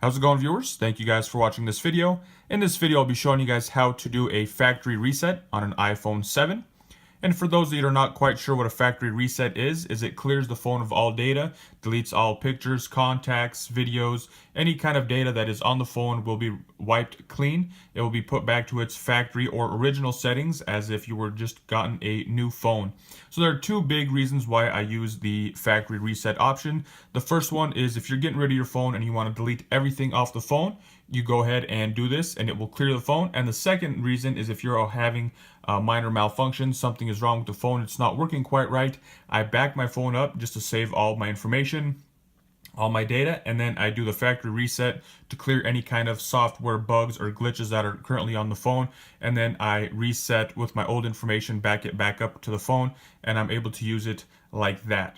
How's it going, viewers? Thank you guys for watching this video. In this video, I'll be showing you guys how to do a factory reset on an iPhone 7. And for those of you that are not quite sure what a factory reset is it clears the phone of all data, deletes all pictures, contacts, videos, any kind of data that is on the phone will be wiped clean. It will be put back to its factory or original settings as if you were just gotten a new phone. So there are two big reasons why I use the factory reset option. The first one is if you're getting rid of your phone and you want to delete everything off the phone, you go ahead and do this and it will clear the phone. And the second reason is if you're having minor malfunction, something is wrong with the phone, it's not working quite right, I back my phone up just to save all my information, all my data, and then I do the factory reset to clear any kind of software bugs or glitches that are currently on the phone, and then I reset with my old information, back it back up to the phone, and I'm able to use it like that.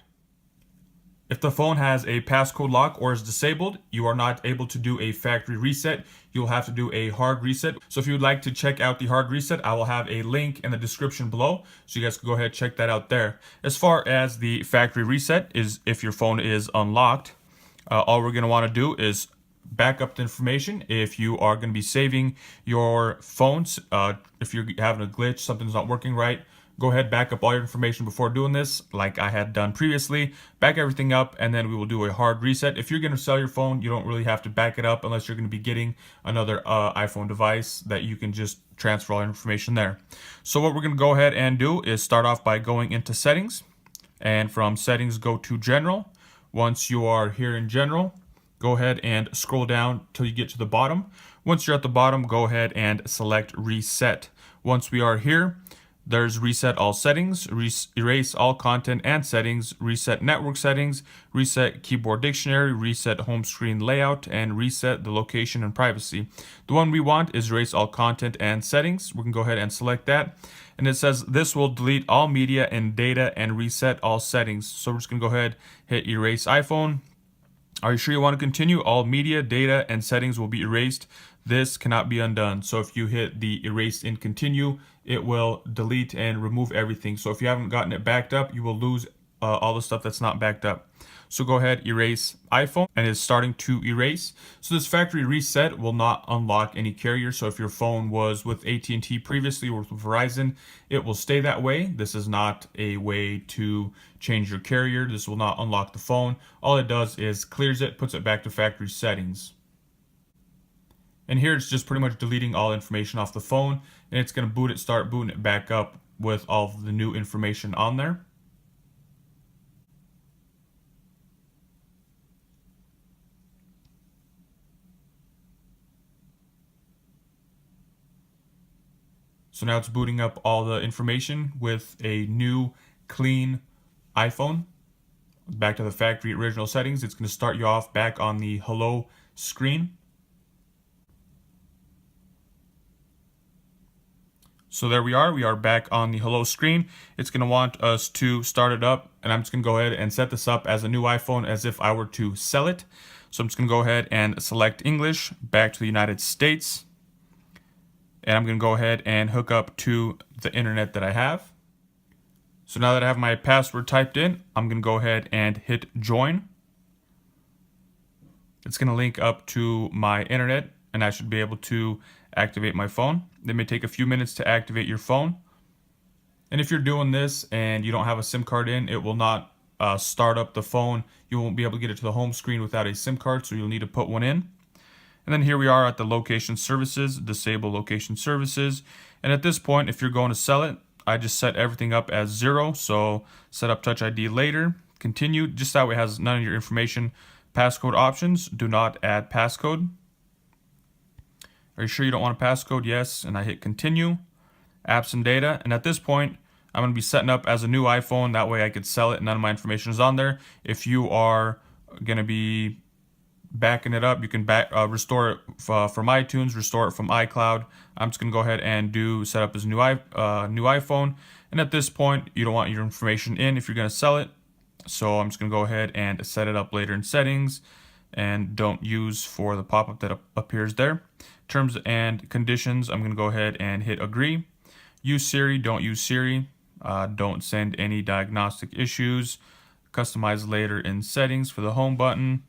If the phone has a passcode lock or is disabled, you are not able to do a factory reset. You'll have to do a hard reset. So if you would like to check out the hard reset, I will have a link in the description below, so you guys can go ahead and check that out there. As far as the factory reset is if your phone is unlocked, all we're going to want to do is back up the information. If you are going to be saving your phones, if you're having a glitch, something's not working right, go ahead, back up all your information before doing this, like I had done previously. Back everything up, and then we will do a hard reset. If you're going to sell your phone, you don't really have to back it up unless you're going to be getting another iPhone device that you can just transfer all your information there. So what we're going to go ahead and do is start off by going into settings, and from settings go to general. Once you are here in general, go ahead and scroll down till you get to the bottom. Once you're at the bottom, go ahead and select reset. Once we are here, there's reset all settings, erase all content and settings, reset network settings, reset keyboard dictionary, reset home screen layout, and reset the location and privacy. The one we want is erase all content and settings. We can go ahead and select that. And it says this will delete all media and data and reset all settings. So we're just going to go ahead, hit erase iPhone. Are you sure you want to continue? All media, data, and settings will be erased. This cannot be undone. So if you hit the erase and continue, it will delete and remove everything. So if you haven't gotten it backed up, you will lose all the stuff that's not backed up. So go ahead, erase iPhone, and it's starting to erase. So this factory reset will not unlock any carrier. So if your phone was with AT&T previously or with Verizon, it will stay that way. This is not a way to change your carrier. This will not unlock the phone. All it does is clears it, puts it back to factory settings. And here it's just pretty much deleting all information off the phone, and it's going to start booting it back up with all of the new information on there. So now it's booting up all the information with a new clean iPhone. Back to the factory original settings. It's going to start you off back on the hello screen. So there we are back on the hello screen. It's going to want us to start it up, and I'm just going to go ahead and set this up as a new iPhone as if I were to sell it. So I'm just going to go ahead and select English, back to the United States. And I'm going to go ahead and hook up to the internet that I have. So now that I have my password typed in, I'm going to go ahead and hit join. It's going to link up to my internet, and I should be able to activate my phone. It may take a few minutes to activate your phone. And if you're doing this and you don't have a SIM card in, it will not start up the phone. You won't be able to get it to the home screen without a SIM card, so you'll need to put one in. And then here we are at the location services, disable location services. And at this point, if you're going to sell it, I just set everything up as 0. So set up Touch ID later, continue, just that way it has none of your information. Passcode options, do not add passcode. Are you sure you don't want a passcode? Yes. And I hit continue. Apps and data. And at this point, I'm going to be setting up as a new iPhone. That way I could sell it and none of my information is on there. If you are going to be backing it up, you can restore it from iTunes, restore it from iCloud. I'm just going to go ahead and set up as a new iPhone. And at this point, you don't want your information in if you're going to sell it. So I'm just going to go ahead and set it up later in settings, and don't use for the pop-up that appears there. Terms and conditions, I'm going to go ahead and hit agree. Use Siri, don't use Siri. Don't send any diagnostic issues. Customize later in settings for the home button.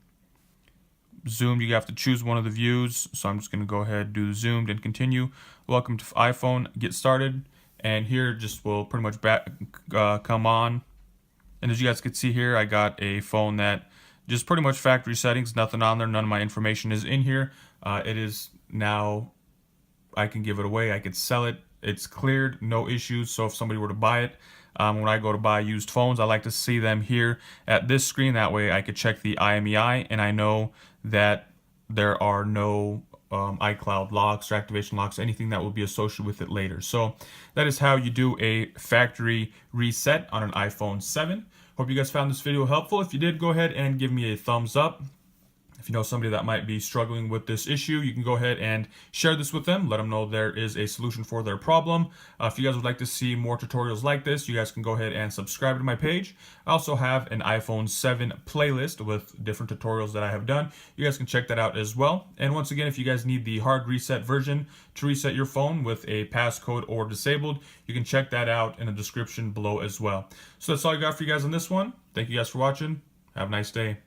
zoomed, you have to choose one of the views. So I'm just going to go ahead, do zoomed and continue. Welcome to iPhone, get started. And here just will pretty much come on. And as you guys can see here, I got a phone that just pretty much factory settings, nothing on there, none of my information is in here. It is now, I can give it away, I could sell it. It's cleared, no issues. So if somebody were to buy it, when I go to buy used phones, I like to see them here at this screen. That way I could check the IMEI and I know that there are no iCloud locks or activation locks, anything that will be associated with it later. So that is how you do a factory reset on an iPhone 7. Hope you guys found this video helpful. If you did, go ahead and give me a thumbs up. If you know somebody that might be struggling with this issue, you can go ahead and share this with them. Let them know there is a solution for their problem. If you guys would like to see more tutorials like this, you guys can go ahead and subscribe to my page. I also have an iPhone 7 playlist with different tutorials that I have done. You guys can check that out as well. And once again, if you guys need the hard reset version to reset your phone with a passcode or disabled, you can check that out in the description below as well. So that's all I got for you guys on this one. Thank you guys for watching. Have a nice day.